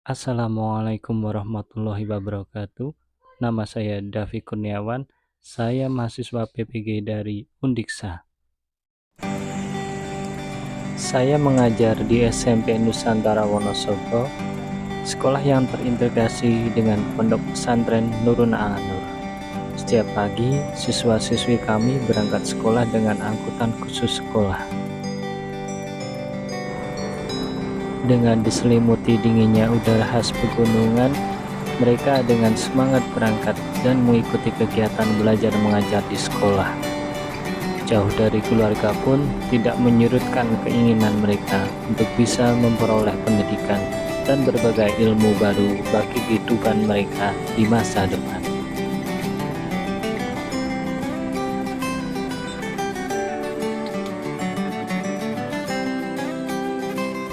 Assalamualaikum warahmatullahi wabarakatuh. Nama saya Davi Kurniawan. Saya mahasiswa PPG dari Undiksa. Saya mengajar di SMP Nusantara Wonosobo, sekolah yang terintegrasi dengan Pondok Pesantren Nurun Anur. Setiap pagi, siswa-siswi kami berangkat sekolah dengan angkutan khusus sekolah. Dengan diselimuti dinginnya udara khas pegunungan, mereka dengan semangat berangkat dan mengikuti kegiatan belajar mengajar di sekolah. Jauh dari keluarga pun tidak menyurutkan keinginan mereka untuk bisa memperoleh pendidikan dan berbagai ilmu baru bagi kehidupan mereka di masa depan.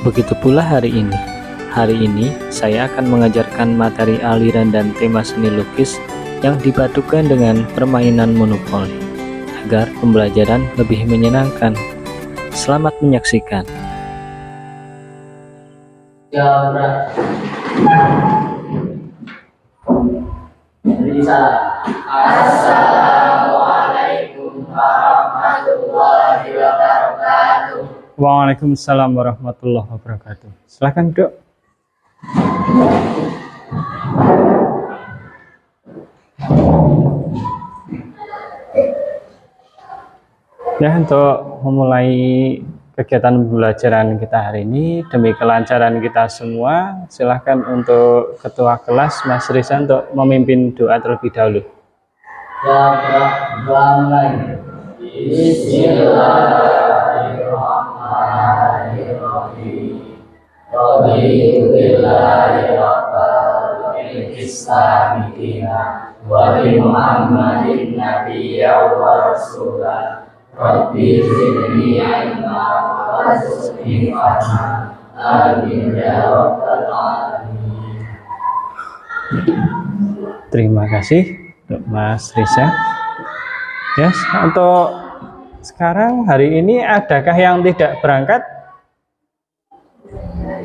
Begitu pula hari ini. Hari ini saya akan mengajarkan materi aliran dan tema seni lukis yang dipadukan dengan permainan monopoli agar pembelajaran lebih menyenangkan. Selamat menyaksikan. Assalamualaikum warahmatullahi wabarakatuh. Waalaikumsalam warahmatullahi wabarakatuh. Silakan duduk. Ya, untuk memulai kegiatan pembelajaran kita hari ini, demi kelancaran kita semua, silahkan untuk Ketua Kelas Mas Risa untuk memimpin doa terlebih dahulu. Bismillahirrahmanirrahim. Raditu billahi rabban Islami dina wa bi Muhammadin nabiyya wa rasulah. Rabbi zidni ilma warzuqni fahma. Amin ya rabbal alamin. Terima kasih untuk Mas Risa. Ya, untuk sekarang hari ini adakah yang tidak berangkat?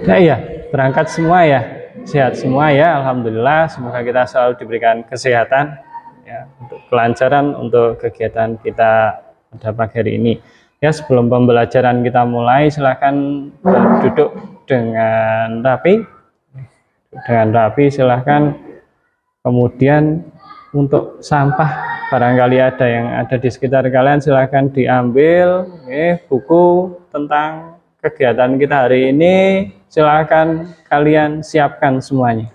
Ya, iya, berangkat semua ya. Sehat semua ya, alhamdulillah. Semoga kita selalu diberikan kesehatan ya, untuk kelancaran untuk kegiatan kita pada pagi hari ini. Ya, sebelum pembelajaran kita mulai, silakan duduk dengan rapi. Silahkan. Kemudian untuk sampah, barangkali ada yang ada di sekitar kalian, silahkan diambil. Buku tentang kegiatan kita hari ini, silahkan kalian siapkan semuanya.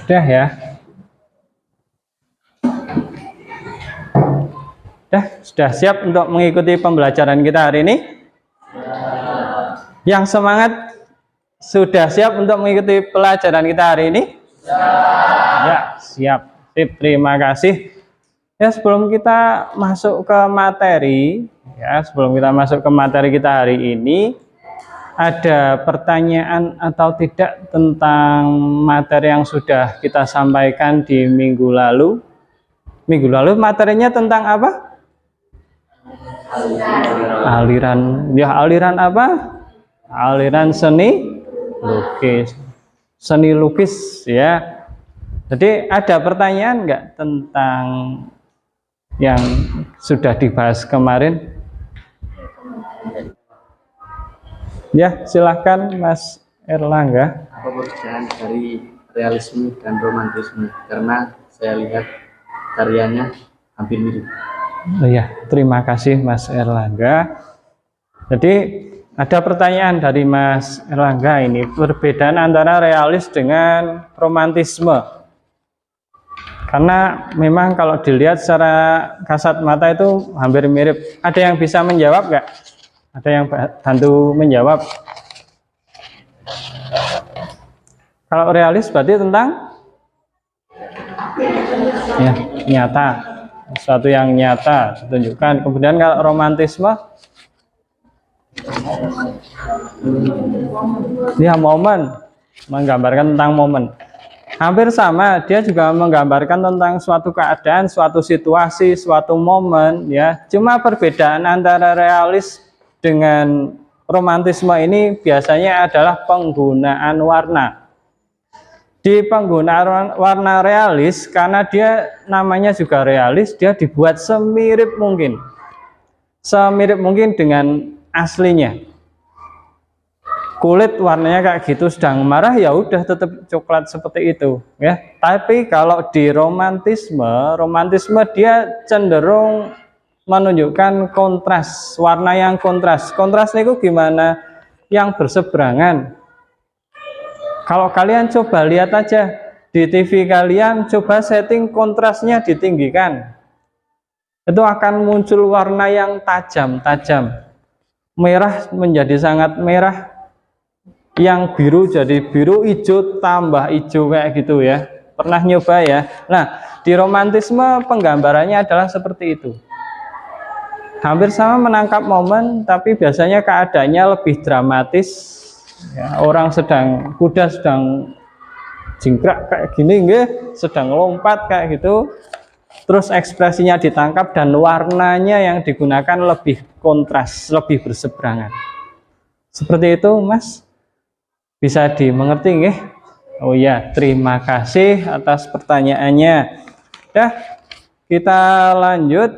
Sudah ya? Sudah siap untuk mengikuti pembelajaran kita hari ini? Yang semangat sudah siap untuk mengikuti pelajaran kita hari ini? Ya, siap. Terima kasih. Ya, sebelum kita masuk ke materi, kita hari ini, ada pertanyaan atau tidak tentang materi yang sudah kita sampaikan di minggu lalu? Minggu lalu materinya tentang apa? Aliran. Ya, aliran apa? Aliran seni lukis. Seni lukis ya. Jadi ada pertanyaan enggak tentang yang sudah dibahas kemarin? Ya, silahkan Mas Erlangga. Apa perbedaan dari realisme dan romantisme? Karena saya lihat karyanya hampir mirip. Iya, terima kasih Mas Erlangga. Jadi ada pertanyaan dari Mas Erlangga ini, perbedaan antara realis dengan romantisme. Karena memang kalau dilihat secara kasat mata itu hampir mirip. Ada yang bisa menjawab nggak? Ada yang bantu menjawab? Kalau realis berarti tentang ya, nyata, sesuatu yang nyata ditunjukkan. Kemudian kalau romantisme, ya momen, menggambarkan tentang momen. Hampir sama, dia juga menggambarkan tentang suatu keadaan, suatu situasi, suatu momen ya. Cuma perbedaan antara realis dengan romantisme ini biasanya adalah penggunaan warna. Di penggunaan warna realis, karena dia namanya juga realis, dia dibuat semirip mungkin dengan aslinya. Kulit warnanya kayak gitu, sedang marah ya udah tetap coklat seperti itu ya. Tapi kalau di romantisme dia cenderung menunjukkan kontras, warna yang kontras. Kontras itu gimana? Yang berseberangan. Kalau kalian coba lihat aja di TV kalian, coba setting kontrasnya ditinggikan, itu akan muncul warna yang tajam. Merah menjadi sangat merah, yang biru jadi biru, hijau tambah hijau kayak gitu ya. Pernah nyoba ya? Nah, di romantisme penggambarannya adalah seperti itu. Hampir sama menangkap momen, tapi biasanya keadaannya lebih dramatis. Ya, kuda sedang jingkrak kayak gini, sedang lompat kayak gitu. Terus ekspresinya ditangkap dan warnanya yang digunakan lebih kontras, lebih berseberangan. Seperti itu, Mas. Bisa dimengerti nggih? Oh ya, terima kasih atas pertanyaannya. Ya, kita lanjut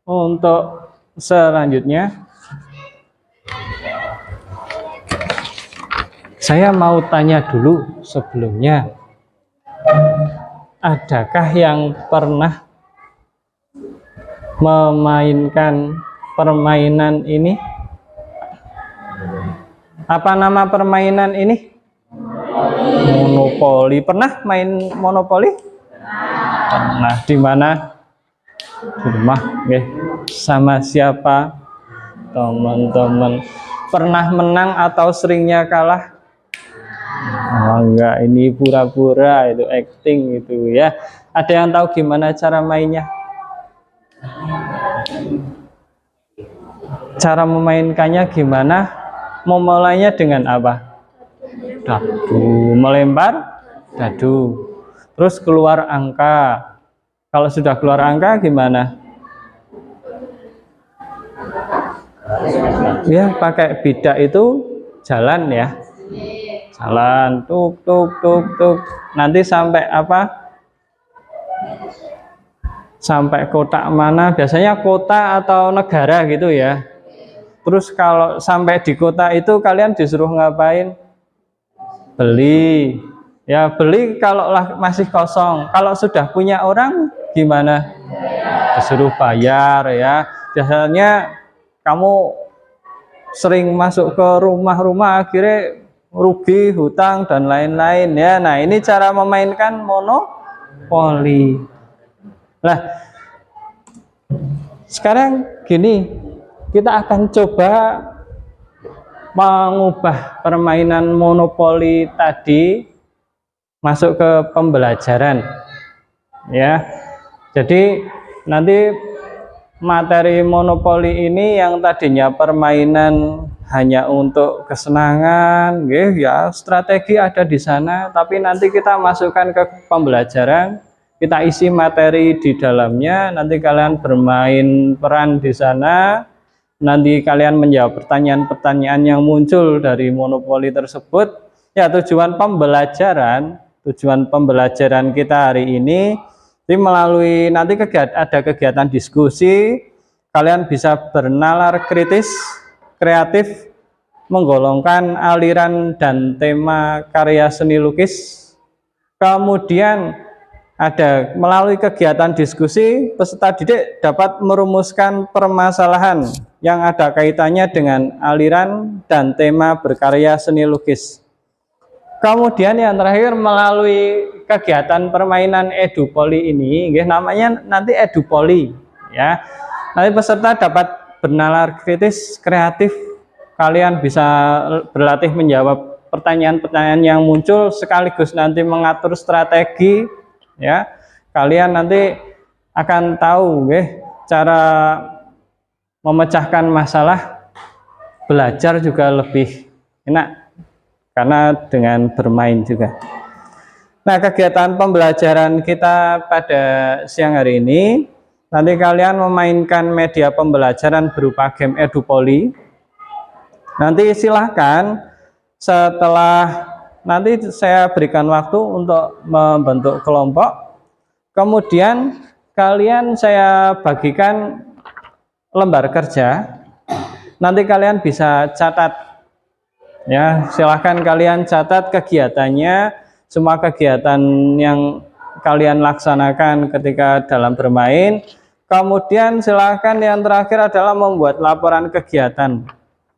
untuk selanjutnya. Saya mau tanya dulu sebelumnya. Adakah yang pernah memainkan permainan ini? Apa nama permainan ini? Monopoli. Pernah main monopoli? Pernah. Di mana? Di rumah. Okay. Sama siapa? Teman-teman. Pernah menang atau seringnya kalah? Oh, enggak, ini pura-pura, itu acting gitu ya. Ada yang tahu gimana cara mainnya? Cara memainkannya gimana? Memulainya dengan apa? Dadu, melempar dadu. Terus keluar angka. Kalau sudah keluar angka gimana? Ya, pakai bidak itu jalan ya. Jalan, tuk. Nanti sampai apa? Sampai kotak mana? Biasanya kota atau negara gitu ya. Terus kalau sampai di kota itu kalian disuruh ngapain? Beli. Ya, beli kalau masih kosong. Kalau sudah punya orang gimana? Disuruh bayar ya. Biasanya kamu sering masuk ke rumah-rumah akhirnya rugi, hutang dan lain-lain ya. Nah, ini cara memainkan monopoli. Nah, sekarang gini, kita akan coba mengubah permainan monopoli tadi masuk ke pembelajaran ya. Jadi nanti materi monopoli ini yang tadinya permainan hanya untuk kesenangan, ya strategi ada di sana, tapi nanti kita masukkan ke pembelajaran, kita isi materi di dalamnya, nanti kalian bermain peran di sana, nanti kalian menjawab pertanyaan-pertanyaan yang muncul dari monopoli tersebut. Ya, tujuan pembelajaran kita hari ini melalui nanti ada kegiatan diskusi, kalian bisa bernalar kritis, kreatif, menggolongkan aliran dan tema karya seni lukis. Kemudian ada melalui kegiatan diskusi, peserta didik dapat merumuskan permasalahan yang ada kaitannya dengan aliran dan tema berkarya seni lukis. Kemudian yang terakhir melalui kegiatan permainan edupoli ini, namanya nanti edupoli ya. Nanti peserta dapat bernalar kritis, kreatif, kalian bisa berlatih menjawab pertanyaan-pertanyaan yang muncul sekaligus nanti mengatur strategi ya. Kalian nanti akan tahu cara memecahkan masalah, belajar juga lebih enak karena dengan bermain juga. Nah, kegiatan pembelajaran kita pada siang hari ini, nanti kalian memainkan media pembelajaran berupa game Edupoli. Nanti silahkan setelah nanti saya berikan waktu untuk membentuk kelompok, kemudian kalian saya bagikan lembar kerja, nanti kalian bisa catat ya, silahkan kalian catat kegiatannya, semua kegiatan yang kalian laksanakan ketika dalam bermain. Kemudian silahkan yang terakhir adalah membuat laporan kegiatan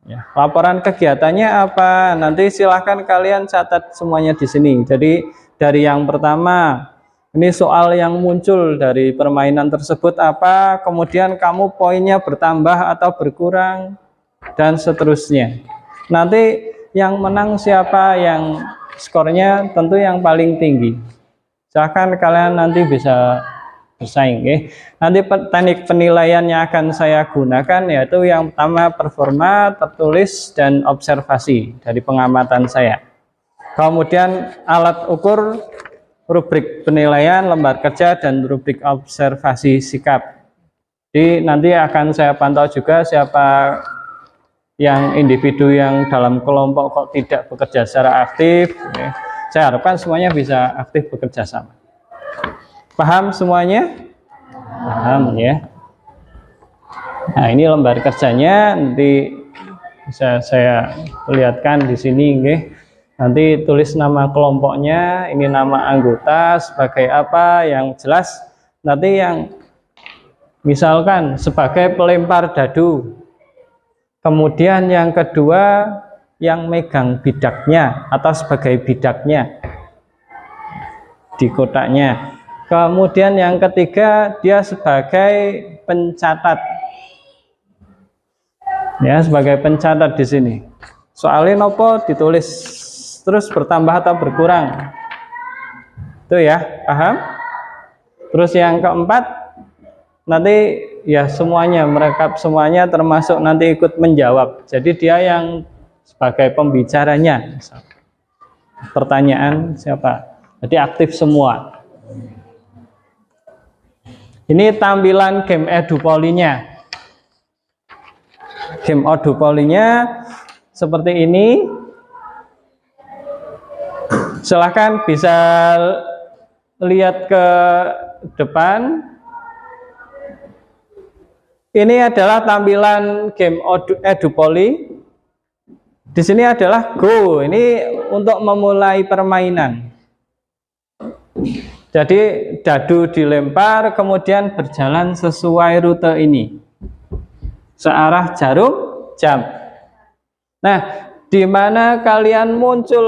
ya, laporan kegiatannya apa, nanti silahkan kalian catat semuanya di sini. Jadi dari yang pertama, ini soal yang muncul dari permainan tersebut apa, kemudian kamu poinnya bertambah atau berkurang, dan seterusnya. Nanti yang menang siapa, yang skornya tentu yang paling tinggi. Silahkan kalian nanti bisa bersaing. Nanti teknik penilaian yang akan saya gunakan yaitu yang pertama performa, tertulis, dan observasi dari pengamatan saya. Kemudian alat ukur, rubrik penilaian, lembar kerja, dan rubrik observasi sikap. Jadi nanti akan saya pantau juga siapa yang individu yang dalam kelompok kok tidak bekerja secara aktif. Saya harapkan semuanya bisa aktif bekerja sama. Paham semuanya? Paham ya. Nah, ini lembar kerjanya, nanti bisa saya lihatkan di sini, nggih. Nanti tulis nama kelompoknya, ini nama anggota sebagai apa yang jelas. Nanti yang misalkan sebagai pelempar dadu. Kemudian yang kedua yang megang bidaknya atau sebagai bidaknya di kotaknya. Kemudian yang ketiga dia sebagai pencatat, ya, sebagai pencatat di sini. Soalnya nopo ditulis terus bertambah atau berkurang, itu ya, paham? Terus yang keempat nanti ya semuanya, merekap semuanya termasuk nanti ikut menjawab. Jadi dia yang sebagai pembicaranya. Pertanyaan siapa? Jadi aktif semua. Ini tampilan game Edupolinya. Game Edupolinya seperti ini. Silahkan bisa lihat ke depan. Ini adalah tampilan game Edupoli. Di sini adalah go. Ini untuk memulai permainan. Jadi dadu dilempar, kemudian berjalan sesuai rute ini, searah jarum jam. Nah, di mana kalian muncul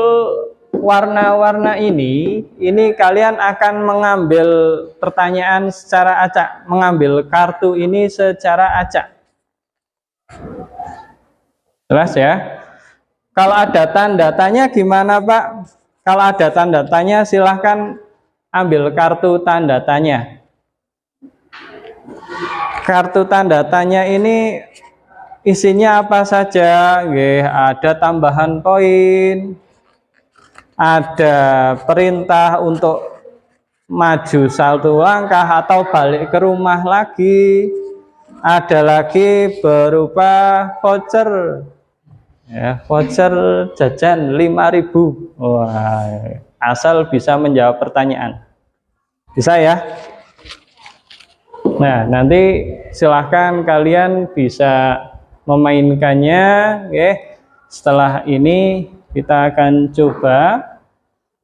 warna-warna ini kalian akan mengambil pertanyaan secara acak, mengambil kartu ini secara acak. Jelas ya? Kalau ada tanda-tanya gimana Pak? Kalau ada tanda-tanya silahkan ambil kartu tanda tanya. Kartu tanda tanya ini isinya apa saja? Ada tambahan poin, ada perintah untuk maju satu langkah atau balik ke rumah lagi, ada lagi berupa voucher, ya, voucher jajan 5.000. Wah, asal bisa menjawab pertanyaan. Bisa ya? Nah, nanti silahkan kalian bisa memainkannya. Oke. Setelah ini kita akan coba.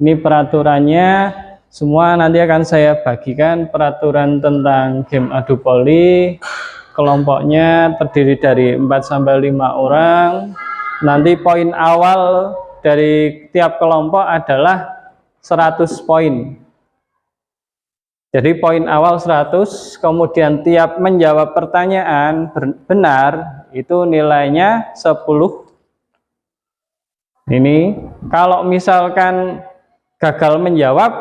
Ini peraturannya. Semua nanti akan saya bagikan peraturan tentang game Edupoli. Kelompoknya terdiri dari 4-5 orang. Nanti poin awal dari tiap kelompok adalah 100 poin. Jadi poin awal 100, kemudian tiap menjawab pertanyaan benar itu nilainya 10. Ini kalau misalkan gagal menjawab,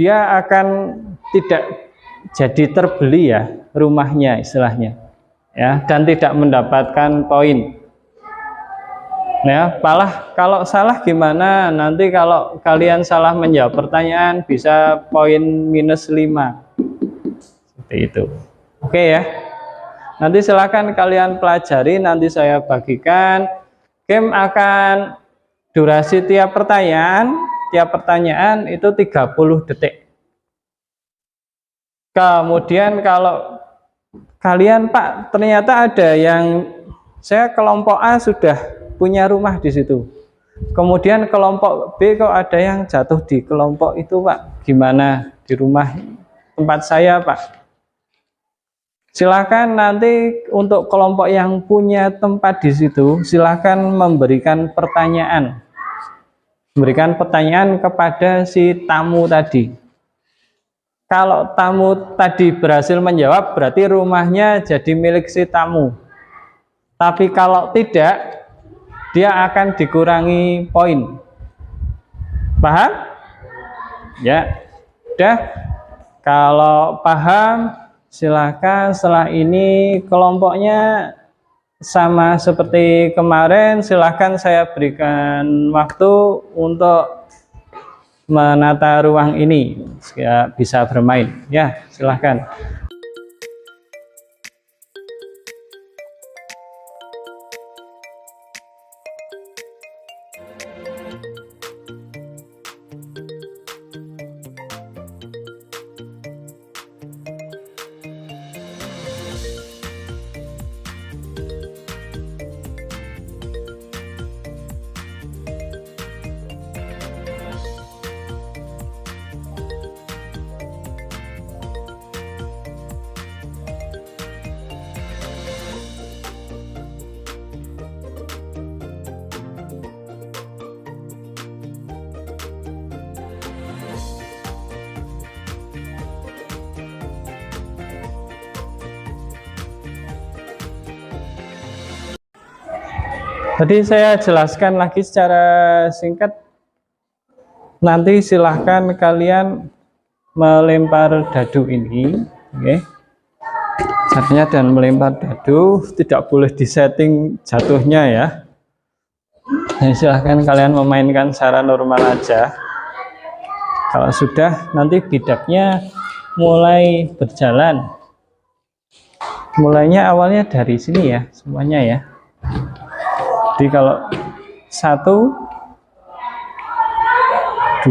dia akan tidak jadi terbeli ya rumahnya istilahnya, ya, dan tidak mendapatkan poin. Ya, palah kalau salah gimana? Nanti kalau kalian salah menjawab pertanyaan bisa poin -5. Seperti itu. Oke ya. Nanti silakan kalian pelajari, nanti saya bagikan. Game akan durasi tiap pertanyaan itu 30 detik. Kemudian kalau kalian Pak, ternyata ada yang saya kelompok A sudah punya rumah di situ. Kemudian kelompok B kok ada yang jatuh di kelompok itu Pak. Gimana di rumah tempat saya Pak? Silakan nanti untuk kelompok yang punya tempat di situ, silakan memberikan pertanyaan. Memberikan pertanyaan kepada si tamu tadi. Kalau tamu tadi berhasil menjawab, berarti rumahnya jadi milik si tamu. Tapi kalau tidak, dia akan dikurangi poin. Paham? Ya. Udah. Kalau paham, silakan setelah ini kelompoknya sama seperti kemarin, silakan saya berikan waktu untuk menata ruang ini ya, bisa bermain ya, silakan. Tadi saya jelaskan lagi secara singkat. Nanti silahkan kalian melempar dadu ini, oke? Caranya dan melempar dadu tidak boleh disetting jatuhnya ya. Dan silahkan kalian memainkan secara normal aja. Kalau sudah, nanti bidaknya mulai berjalan. Mulainya awalnya dari sini ya, semuanya ya. Jadi kalau 1, 2,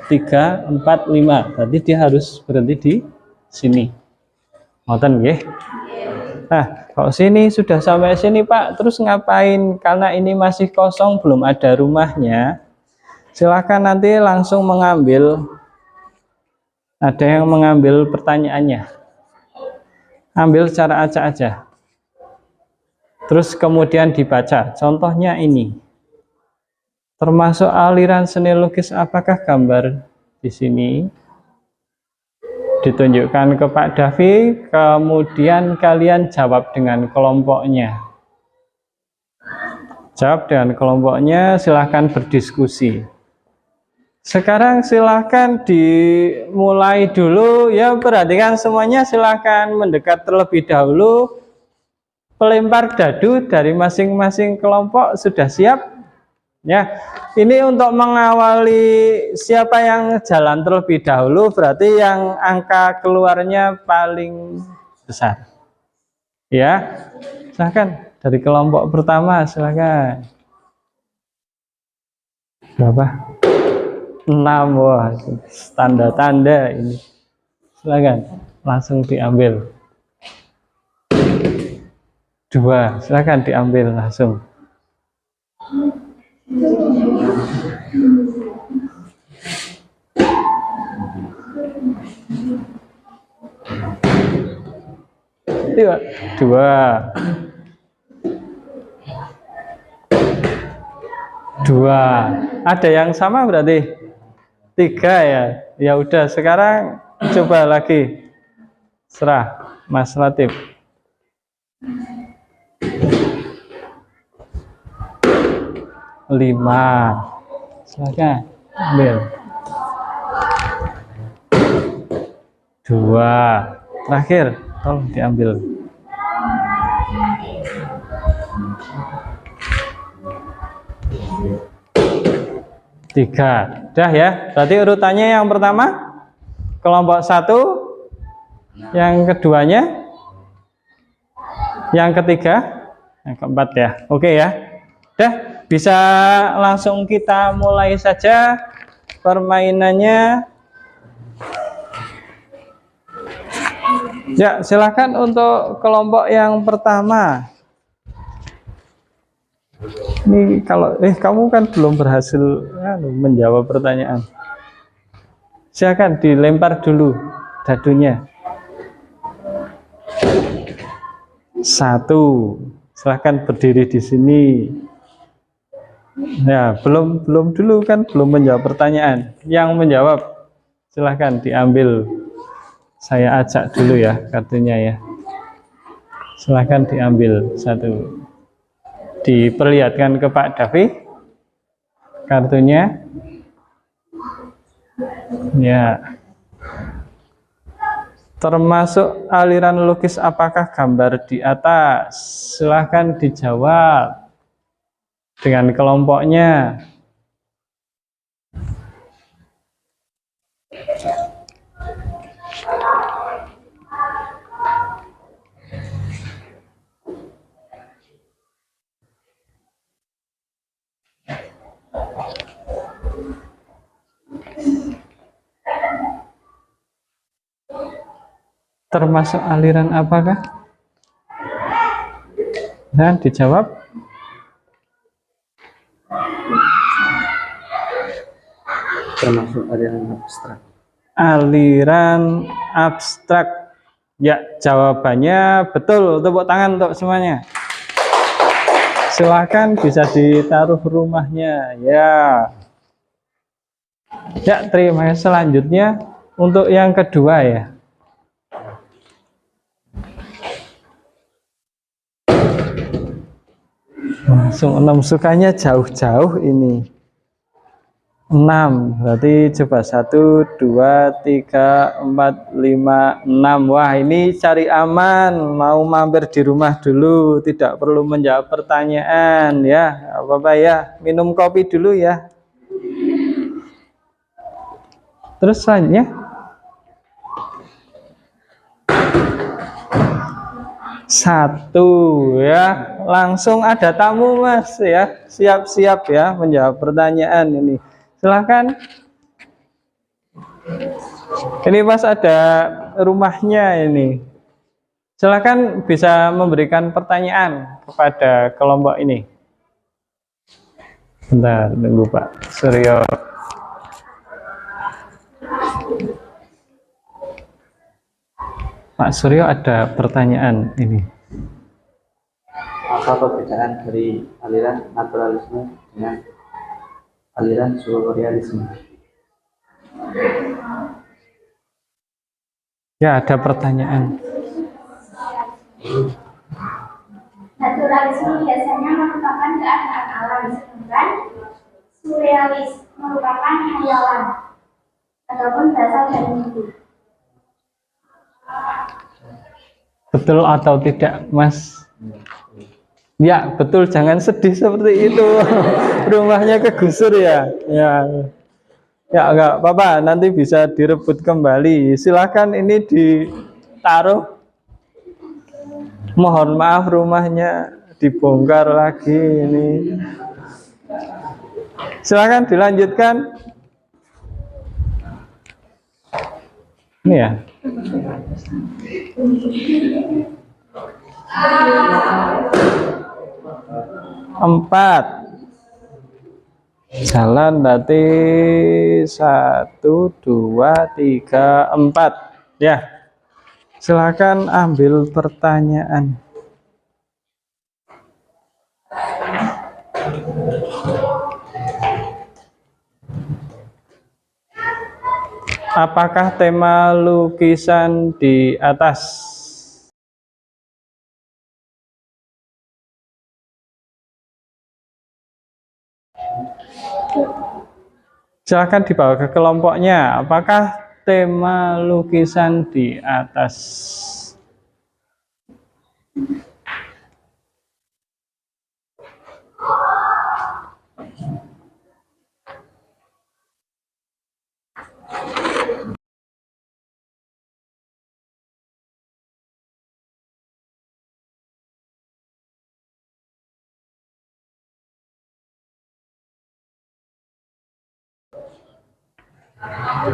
3, 4, 5, berarti dia harus berhenti di sini. Ngoten nggih? Nah, kalau sini sudah sampai sini Pak, terus ngapain? Karena ini masih kosong, belum ada rumahnya. Silakan nanti langsung mengambil. Ada yang mengambil pertanyaannya. Ambil secara acak aja. Terus kemudian dibaca. Contohnya ini. Termasuk aliran seni lukis apakah gambar di sini? Ditunjukkan ke Pak Davi, kemudian kalian jawab dengan kelompoknya. Jawab dengan kelompoknya, silahkan berdiskusi. Sekarang silahkan dimulai dulu, ya perhatikan semuanya, silahkan mendekat terlebih dahulu. Pelempar dadu dari masing-masing kelompok sudah siap? Ya, ini untuk mengawali siapa yang jalan terlebih dahulu, berarti yang angka keluarnya paling besar. Ya, silahkan dari kelompok pertama, silahkan. Berapa? 6, wah, tanda-tanda ini. Silahkan, langsung diambil. 2, silahkan diambil langsung. 2. Ada yang sama berarti 3 ya. Ya udah, sekarang coba lagi. Serah Mas Latif. 5, silakan ambil. 2, terakhir tolong diambil. 3. Udah ya. Berarti urutannya yang pertama kelompok 1, yang keduanya, yang ketiga, yang keempat ya. Oke ya. Udah, bisa langsung kita mulai saja permainannya. Ya, silakan untuk kelompok yang pertama. Ini kalau kamu kan belum berhasil menjawab pertanyaan. Silakan dilempar dulu dadunya. 1. Silakan berdiri di sini. Ya, belum dulu kan belum menjawab pertanyaan. Yang menjawab silakan diambil. Saya ajak dulu ya kartunya ya. Silakan diambil 1. Diperlihatkan ke Pak Davi kartunya. Ya. Termasuk aliran logis apakah gambar di atas? Silahkan dijawab dengan kelompoknya. Termasuk aliran apakah? Dan dijawab. Termasuk aliran abstrak. Aliran abstrak. Ya, jawabannya betul. Tepuk tangan untuk semuanya. Silakan bisa ditaruh rumahnya. Ya. Ya, terima kasih. Selanjutnya untuk yang kedua ya. Langsung 6, sukanya jauh-jauh ini. 6, berarti coba 1, 2, 3, 4, 5, 6. Wah, ini cari aman, mau mampir di rumah dulu, tidak perlu menjawab pertanyaan ya. Apa-apa ya, minum kopi dulu ya. Terus selanjutnya 1 ya, langsung ada tamu Mas ya, siap-siap ya menjawab pertanyaan ini. Silahkan. Ini Mas ada rumahnya ini. Silahkan bisa memberikan pertanyaan kepada kelompok ini. Bentar, tunggu Pak Suryo. Pak Suryo ada pertanyaan ini. Apa perbedaan dari aliran naturalisme dengan aliran surrealisme? Ya, ada pertanyaan. Naturalisme biasanya merupakan keadaan alam, sedangkan surrealis merupakan hayalan ataupun berasal dari mimpi. Betul atau tidak, Mas? Ya, betul. Jangan sedih seperti itu. Rumahnya kegusur ya. Ya, ya enggak apa-apa. Nanti bisa direbut kembali. Silahkan ini ditaruh. Mohon maaf, rumahnya dibongkar lagi ini. Silahkan dilanjutkan. Ini ya. Empat. Jalan berarti 1, 2, 3, 4. Ya. Silakan ambil pertanyaan. Apakah tema lukisan di atas? Silakan dibawa ke kelompoknya. Apakah tema lukisan di atas?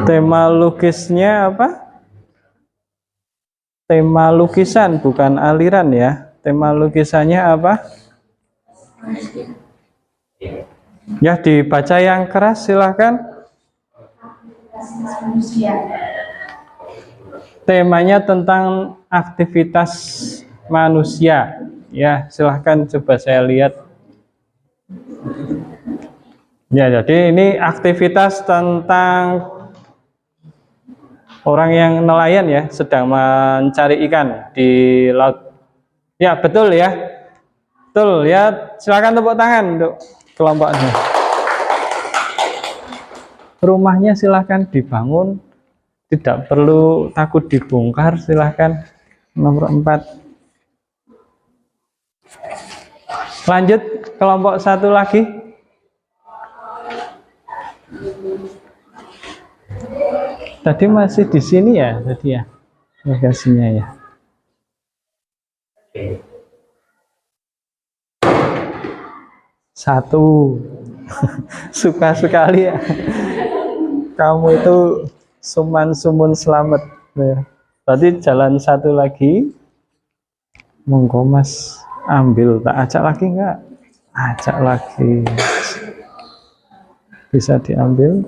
Tema lukisnya apa? Tema lukisan, bukan aliran ya. Tema lukisannya apa? Ya, dibaca yang keras silahkan. Temanya tentang aktivitas manusia. Ya, silahkan coba saya lihat. Ya, jadi ini aktivitas tentang orang yang nelayan ya, sedang mencari ikan di laut. Ya, betul ya. Betul ya. Silakan tepuk tangan untuk kelompoknya. Rumahnya silahkan dibangun, tidak perlu takut dibongkar, silahkan. Nomor 4. Lanjut kelompok satu lagi. Tadi masih di sini ya, tadi ya lokasinya ya. Satu. Suka sekali ya. Kamu itu suman sumun selamat. Ya. Tadi jalan satu lagi. Monggo Mas ambil, tak ajak lagi enggak? Ajak lagi. Bisa diambil.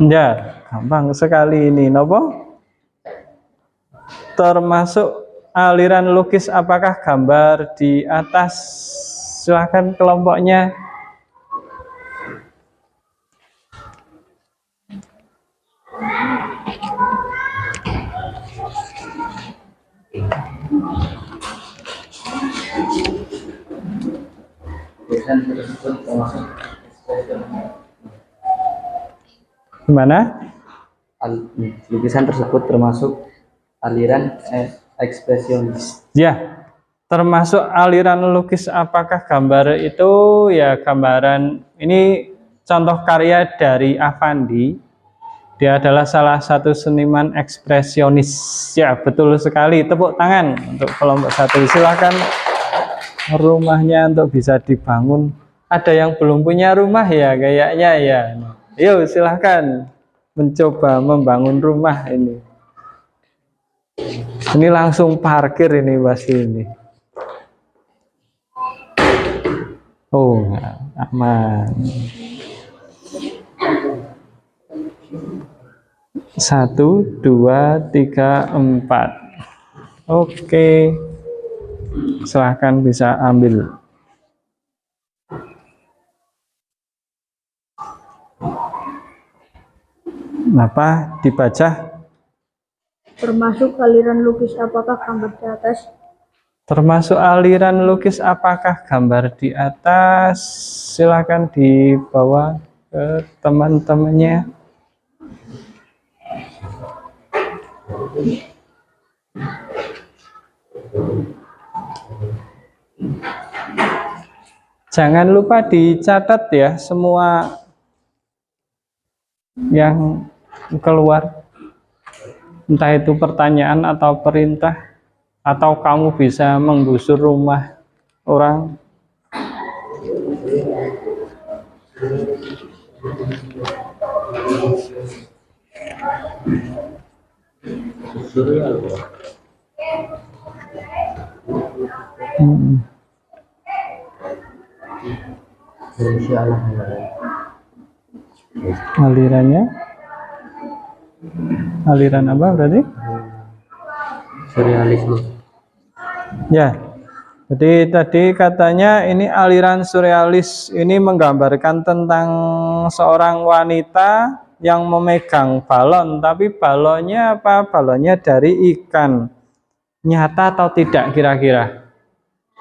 Ya, gampang sekali ini. Nopo? Termasuk aliran lukis apakah gambar di atas? Silahkan kelompoknya. Gimana? Lukisan tersebut termasuk aliran ekspresionis. Ya, termasuk aliran lukis apakah gambar itu ya gambaran ini contoh karya dari Affandi. Dia adalah salah satu seniman ekspresionis. Ya, betul sekali. Tepuk tangan untuk kelompok satu. Silakan rumahnya untuk bisa dibangun. Ada yang belum punya rumah ya kayaknya ya. Yuk silahkan mencoba membangun rumah ini. Ini langsung parkir ini pasti ini. Oh, aman. 1, 2, 3, 4. Oke. Silahkan bisa ambil. Apa dibaca? Termasuk aliran lukis apakah gambar di atas? Termasuk aliran lukis apakah gambar di atas? Silakan dibawa ke teman-temannya. Jangan lupa dicatat ya semua yang keluar, entah itu pertanyaan atau perintah, atau kamu bisa menggusur rumah orang. Alirannya, aliran apa berarti? Surrealisme. Ya, jadi tadi katanya ini aliran surrealis, ini menggambarkan tentang seorang wanita yang memegang balon, tapi balonnya apa? Balonnya dari ikan. Nyata atau tidak kira-kira?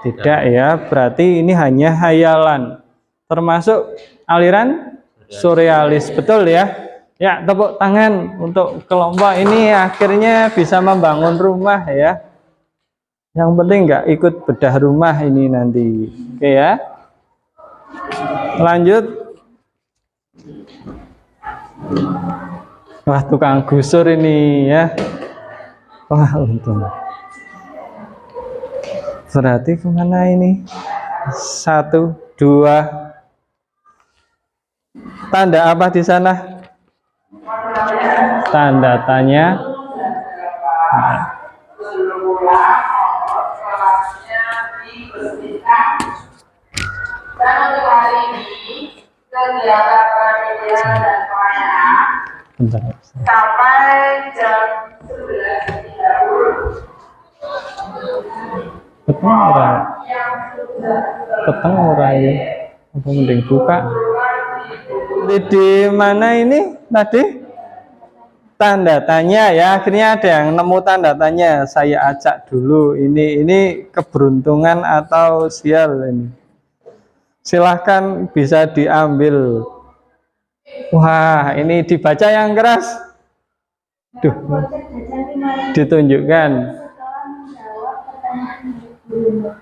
Tidak ya, berarti ini hanya hayalan. Termasuk aliran surrealis, betul ya? Ya, tepuk tangan untuk kelompok ini akhirnya bisa membangun rumah ya. Yang penting nggak ikut bedah rumah ini nanti. Oke ya. Lanjut. Wah, tukang gusur ini ya. Wah, untung. Berarti kemana ini? 1, 2. Tanda apa di sana? Tanda tanya. Dan untuk hari ini kegiatan pemilihan dan pelayanan Bentar. sampai jam 11.30. Peteng ora, Yang sudah peteng ora ya. Apa mending buka? Di mana ini tadi? Tanda tanya ya. Akhirnya ada yang nemu tanda tanya. Saya acak dulu. Ini keberuntungan atau sial ini? Silahkan bisa diambil. Wah, ini dibaca yang keras. Duh, ditunjukkan. Setelah menjawab pertanyaan guru.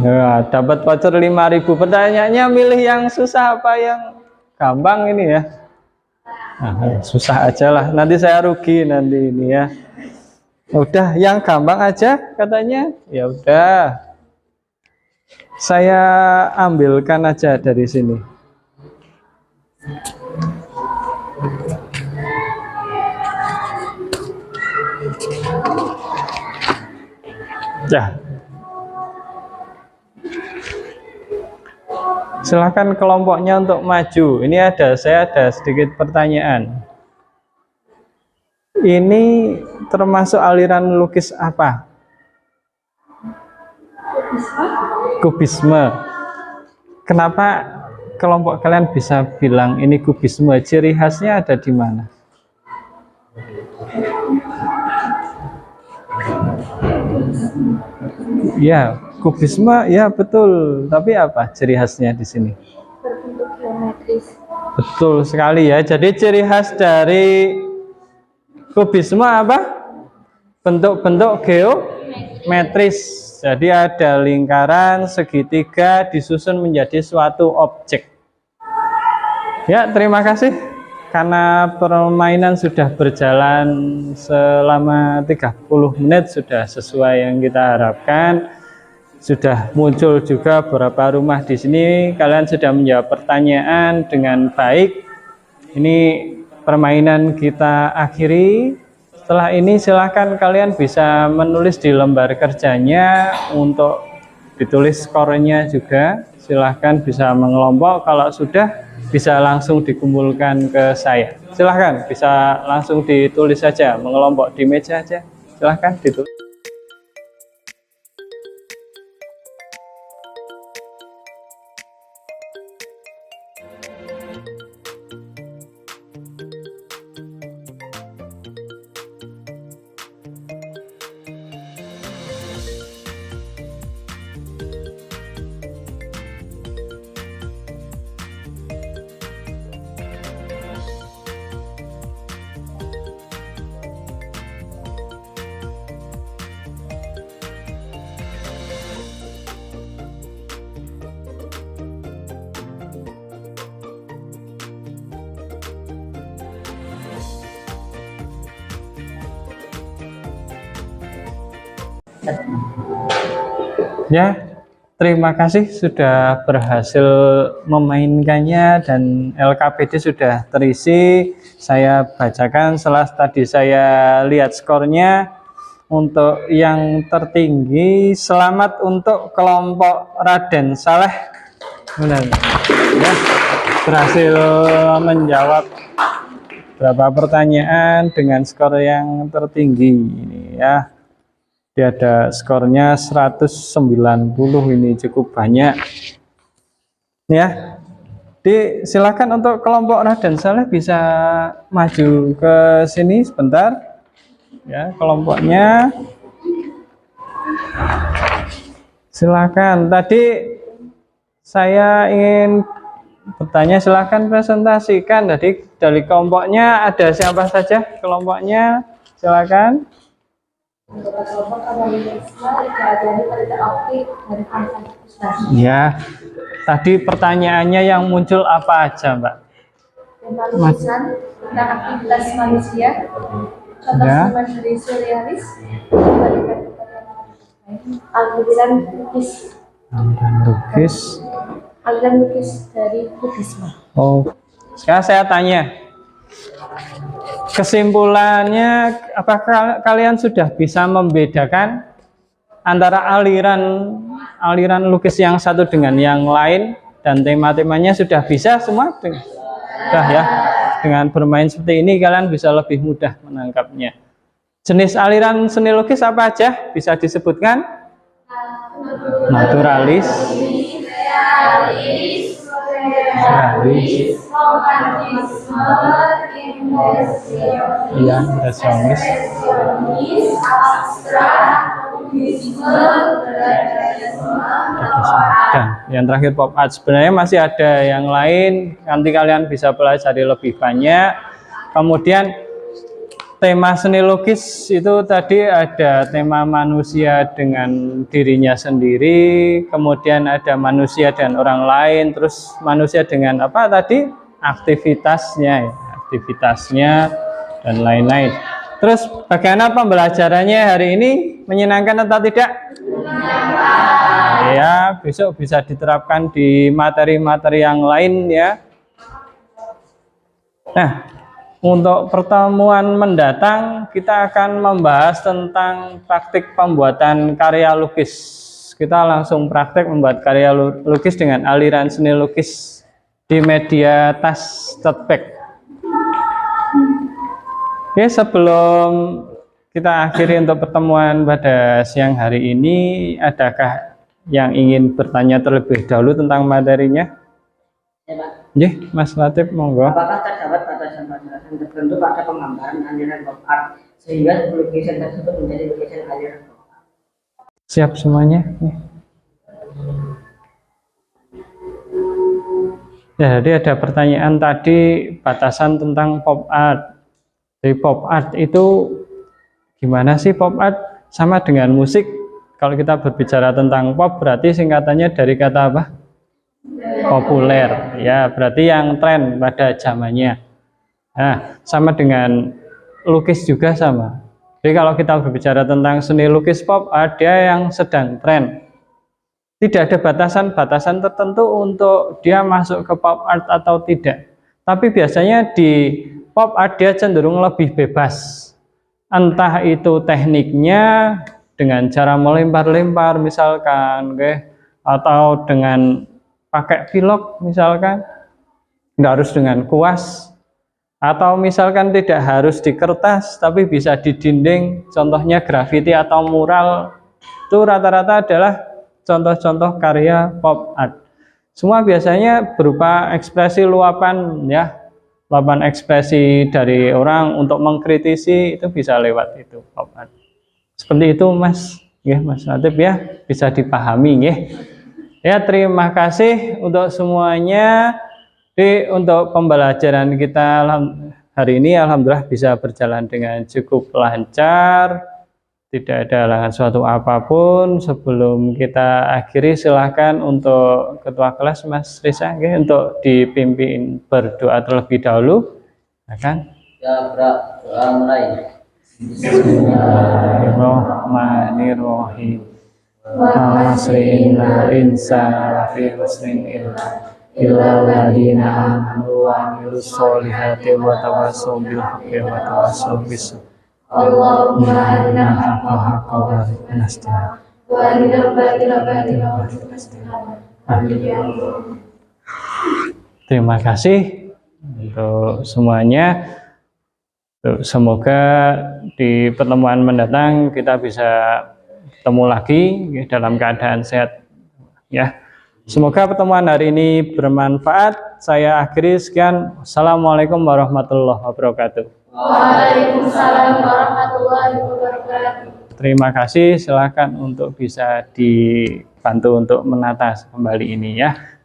Ya, dapat voucher 5.000. Pertanyaannya milih yang susah apa yang gampang ini ya? Nah, susah aja lah. Nanti saya rugi nanti ini ya. Udah yang gampang aja katanya. Ya udah. Saya ambilkan aja dari sini. Ya. Silakan kelompoknya untuk maju. Ini saya ada sedikit pertanyaan. Ini termasuk aliran lukis apa? Kubisme. Kenapa kelompok kalian bisa bilang ini kubisme? Ciri khasnya ada di mana? Ya, kubisme ya betul. Tapi apa ciri khasnya di sini? Berbentuk geometris. Betul sekali ya. Jadi ciri khas dari kubisme apa? Bentuk-bentuk geometris. Jadi ada lingkaran, segitiga disusun menjadi suatu objek. Ya, terima kasih. Karena permainan sudah berjalan selama 30 menit, sudah sesuai yang kita harapkan. Sudah muncul juga beberapa rumah di sini. Kalian sudah menjawab pertanyaan dengan baik. Ini permainan kita akhiri. Setelah ini silakan kalian bisa menulis di lembar kerjanya untuk ditulis skornya juga. Silahkan bisa mengelompok. Kalau sudah bisa langsung dikumpulkan ke saya. Silahkan bisa langsung ditulis saja, mengelompok di meja aja. Silahkan ditulis. Ya, terima kasih sudah berhasil memainkannya dan LKPD sudah terisi. Saya bacakan setelah tadi saya lihat skornya. Untuk yang tertinggi, selamat untuk kelompok Raden Saleh. Benar. Ya, berhasil menjawab beberapa pertanyaan dengan skor yang tertinggi ini ya. Dia ada skornya 190, ini cukup banyak ya. Silakan untuk kelompok Raden Saleh bisa maju ke sini sebentar ya, kelompoknya silakan. Tadi saya ingin bertanya, silakan presentasikan dari kelompoknya ada siapa saja kelompoknya, silakan. Ya, tadi pertanyaannya yang muncul apa aja, Mbak? Lukisan tentang aktivitas manusia, contoh Ya. seniman dari surrealis, aliran lukis, Dan lukis, aliran lukis dari kubisme. Oh, sekarang saya tanya, kesimpulannya, apakah kalian sudah bisa membedakan antara aliran lukis yang satu dengan yang lain dan tema-temanya sudah bisa semua? Sudah ya. Dengan bermain seperti ini kalian bisa lebih mudah menangkapnya. Jenis aliran seni lukis apa aja? Bisa disebutkan? Naturalis, realis, iya, impresionis, dan yang terakhir pop art. Sebenarnya masih ada yang lain, nanti kalian bisa pelajari lebih banyak. Kemudian tema seni lukis itu tadi ada tema manusia dengan dirinya sendiri, kemudian ada manusia dan orang lain, terus manusia dengan apa tadi? Aktivitasnya, dan lain-lain. Terus bagaimana pembelajarannya hari ini? Menyenangkan atau tidak? Ya, besok bisa diterapkan di materi-materi yang lain ya. Nah, untuk pertemuan mendatang kita akan membahas tentang praktik pembuatan karya lukis. Kita langsung praktek membuat karya lukis dengan aliran seni lukis di media tas tote bag. Oke, sebelum kita akhiri untuk pertemuan pada siang hari ini, adakah yang ingin bertanya terlebih dahulu tentang materinya? Ya, Pak. Mas Latif, monggo. Apakah terdapat batasan-batasan tertentu pada penggambaran aliran pop art sehingga lukisan tersebut menjadi lukisan aliran pop art? Siap semuanya? Ya, jadi ada pertanyaan tadi batasan tentang pop art. Jadi pop art itu gimana sih pop art? Sama dengan musik. Kalau kita berbicara tentang pop berarti singkatannya dari kata apa? Populer. Ya, berarti yang tren pada zamannya. Nah, sama dengan lukis juga sama. Jadi kalau kita berbicara tentang seni lukis pop, ada yang sedang tren. Tidak ada batasan-batasan tertentu untuk dia masuk ke pop art atau tidak. Tapi biasanya di pop art dia cenderung lebih bebas. Entah itu tekniknya dengan cara melempar-lempar misalkan, atau dengan pakai pilok misalkan, nggak harus dengan kuas, atau misalkan tidak harus di kertas tapi bisa di dinding, contohnya grafiti atau mural. Itu rata-rata adalah contoh-contoh karya pop art. Semua biasanya berupa ekspresi luapan ya, luapan ekspresi dari orang untuk mengkritisi, itu bisa lewat itu pop art. Seperti itu Mas, Mas Latif ya, bisa dipahami ya. Ya, terima kasih untuk semuanya. Untuk pembelajaran kita hari ini alhamdulillah bisa berjalan dengan cukup lancar. Tidak ada halangan suatu apapun. Sebelum kita akhiri silahkan untuk ketua kelas Mas Risa untuk dipimpin berdoa terlebih dahulu. Akan? Ya, doa mulai. Bismillahirrahmanirrahim. Wa asrinal insana lafi husnin illa ladina amanu wa amilus solihati wa tawassaw bil haqqi wa tawassaw bis sabr. Allahumma arina al-haqqa haqqan warzuqna istiba'ah wa arina al-batila batilan warzuqna ijtinabah. Amin ya Allah. Terima kasih untuk semuanya. Semoga di pertemuan mendatang kita bisa ketemu lagi dalam keadaan sehat ya. Semoga pertemuan hari ini bermanfaat. Saya akhiri sekian. Assalamualaikum warahmatullahi wabarakatuh. Waalaikumsalam warahmatullahi wabarakatuh. Terima kasih. Silakan untuk bisa dibantu untuk menata kembali ini ya.